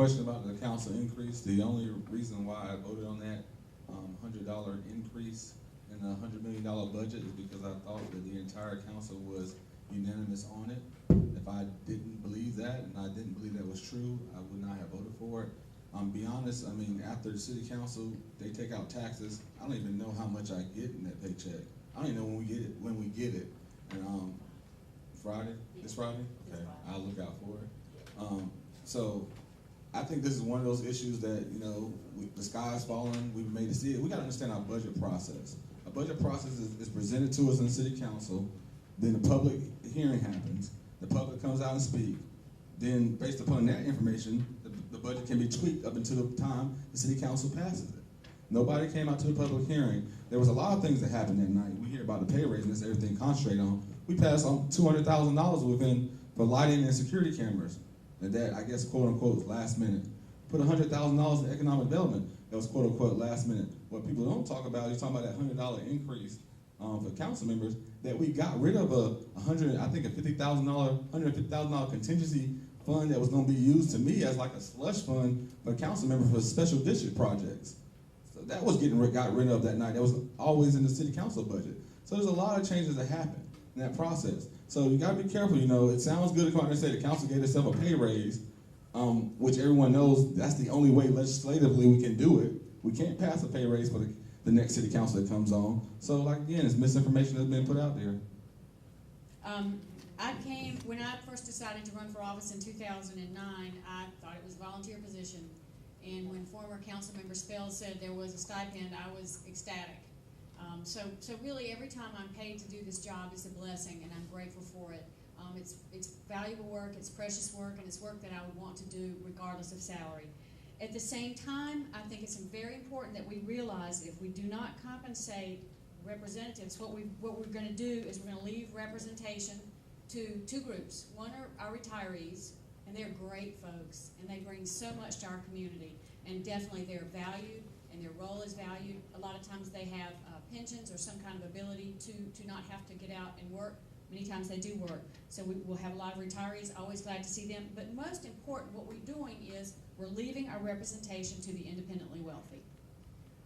question about the council increase. The only reason why I voted on that $100 increase in the $100 million budget is because I thought that the entire council was unanimous on it. If I didn't believe that, and I didn't believe that was true, I would not have voted for it. Be honest, I mean, after the city council, they take out taxes. I don't even know how much I get in that paycheck. I don't even know when we get it. And Friday? This Friday? Okay, I'll look out for it. So I think this is one of those issues that, you know, the sky's falling, we've made to see it. We gotta understand our budget process. Our budget process is presented to us in the city council, then the public hearing happens, the public comes out and speak, then based upon that information, the budget can be tweaked up until the time the city council passes it. Nobody came out to the public hearing. There was a lot of things that happened that night. We hear about the pay raise and that's everything concentrated on. We passed on $200,000 for lighting and security cameras. And that, I guess, quote unquote, was last minute. Put $100,000 in economic development. That was quote unquote last minute. What people don't talk about, is talking about that $100 increase for council members, that we got rid of a $150,000 contingency fund that was going to be used to me as like a slush fund for council members for special district projects. So that was got rid of that night. That was always in the city council budget. So there's a lot of changes that happen in that process. So you got to be careful. You know, it sounds good to come out and say the council gave itself a pay raise, which everyone knows that's the only way legislatively we can do it. We can't pass a pay raise for the next city council that comes on. So, like, again, it's misinformation that's been put out there. When I first decided to run for office in 2009, I thought it was a volunteer position. And when former council member Spell said there was a stipend, I was ecstatic. So really, every time I'm paid to do this job is a blessing, and I'm grateful for it. It's valuable work, it's precious work, and it's work that I would want to do regardless of salary. At the same time, I think it's very important that we realize that if we do not compensate representatives, what we're going to do is we're going to leave representation to two groups. One are our retirees, and they're great folks, and they bring so much to our community, and definitely they're valued, and their role is valued. A lot of times they have pensions or some kind of ability to not have to get out and work. Many times they do work. So we'll have a lot of retirees, always glad to see them. But most important, what we're doing is we're leaving our representation to the independently wealthy.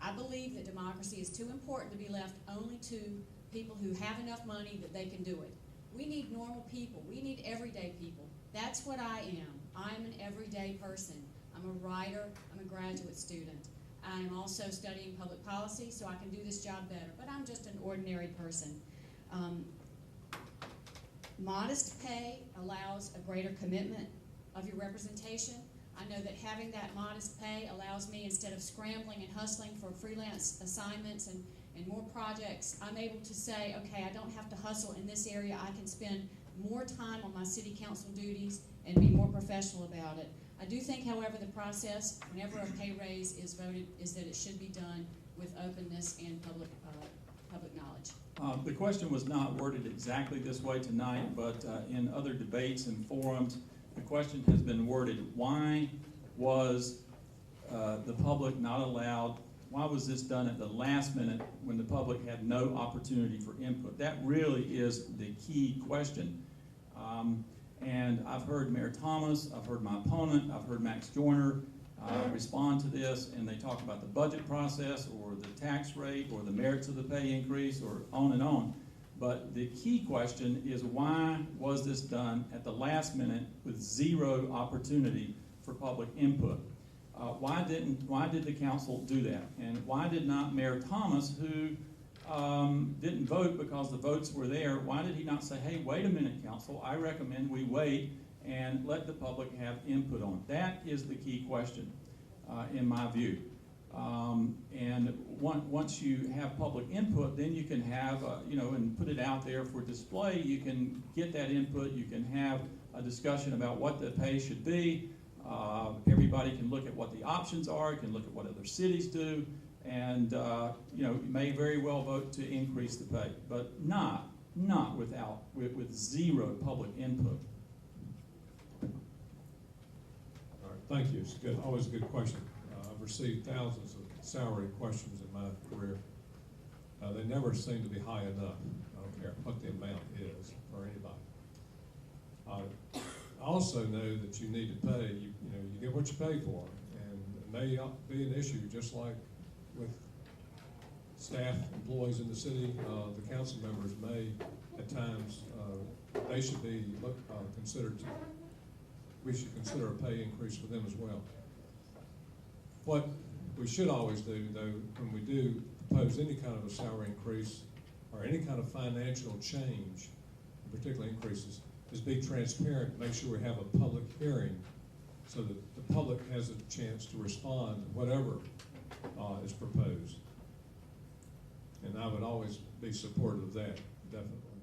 I believe that democracy is too important to be left only to people who have enough money that they can do it. We need normal people. We need everyday people. That's what I am. I'm an everyday person. I'm a writer. I'm a graduate student. I'm also studying public policy, so I can do this job better. But I'm just an ordinary person. Modest pay allows a greater commitment of your representation. I know that having that modest pay allows me, instead of scrambling and hustling for freelance assignments and more projects, I'm able to say, okay, I don't have to hustle in this area. I can spend more time on my city council duties and be more professional about it. I do think, however, the process, whenever a pay raise is voted, is that it should be done with openness and public knowledge. The question was not worded exactly this way tonight, but in other debates and forums, the question has been worded: why was the public not allowed? Why was this done at the last minute when the public had no opportunity for input? That really is the key question. And I've heard Mayor Thomas, I've heard my opponent, I've heard Max Joyner respond to this, and they talk about the budget process or the tax rate or the merits of the pay increase or on and on. But the key question is, why was this done at the last minute with zero opportunity for public input? Why did the council do that? And why did not Mayor Thomas, who didn't vote because the votes were there, why did he not say, hey, wait a minute, council, I recommend we wait and let the public have input on it? That is the key question, in my view. And once you have public input, then you can have, and put it out there for display. You can get that input. You can have a discussion about what the pay should be. Everybody can look at what the options are. You can look at what other cities do. And, you may very well vote to increase the pay, but not with zero public input. All right, thank you. It's good, always a good question. I've received thousands of salary questions in my career. They never seem to be high enough. I don't care what the amount is for anybody. also know that you need to pay, you know, you get what you pay for. And it may be an issue, just like with staff, employees in the city, the council members may, at times, they should be considered, we should consider a pay increase for them as well. What we should always do, though, when we do propose any kind of a salary increase or any kind of financial change, particularly increases, is be transparent, make sure we have a public hearing so that the public has a chance to respond to whatever is proposed. And I would always be supportive of that, definitely.